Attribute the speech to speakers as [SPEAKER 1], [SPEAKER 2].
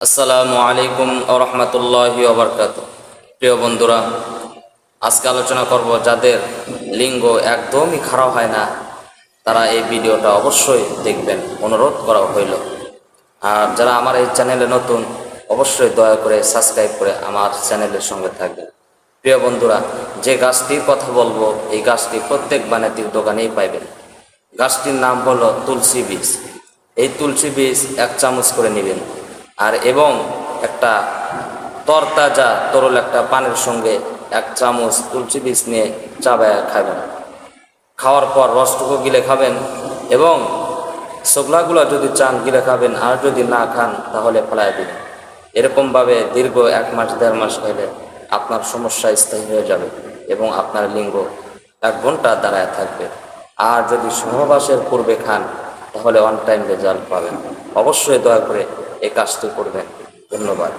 [SPEAKER 1] আসসালামু আলাইকুম ওয়া রাহমাতুল্লাহি ওয়া বারাকাতুহু। প্রিয় বন্ধুরা, আজকে আলোচনা করব যাদের লিঙ্গ একদমই খারাপ হয় না তারা এই ভিডিওটা অবশ্যই দেখবেন, অনুরোধ করা হইল। আর যারা আমার এই চ্যানেলে নতুন, অবশ্যই দয়া করে সাবস্ক্রাইব করে আমার চ্যানেলের সঙ্গে থাকবেন। প্রিয় বন্ধুরা, যে গাছটির কথা বলবো এই গাছটি প্রত্যেক বাণিজ্যিক দোকানেই পাইবেন। গাছটির নাম হলো তুলসী বীজ। এই তুলসী বীজ 1 চামচ করে নেবেন এবং একটা তরতাজা তরল একটা পানির সঙ্গে 1 চামচ তুলসী বীজ নিয়ে চাবায়া খাবেন। খাওয়ার পর রসটুকু গিলে খাবেন এবং ছোকলাগুলো যদি চান গিলে খাবেন, আর যদি না খান তাহলে ফেলায় দিবেন। এরকমভাবে দীর্ঘ 1 মাস 1.5 মাস হলে আপনার সমস্যা স্থায়ী হয়ে যাবে এবং আপনার লিঙ্গ 1 ঘন্টা দাঁড়ায় থাকবে। আর যদি সহবাসের পূর্বে খান তাহলে অন টাইম রেজাল্ট পাবেন। অবশ্যই দয়া করে এই কাজটি করবেন। ধন্যবাদ।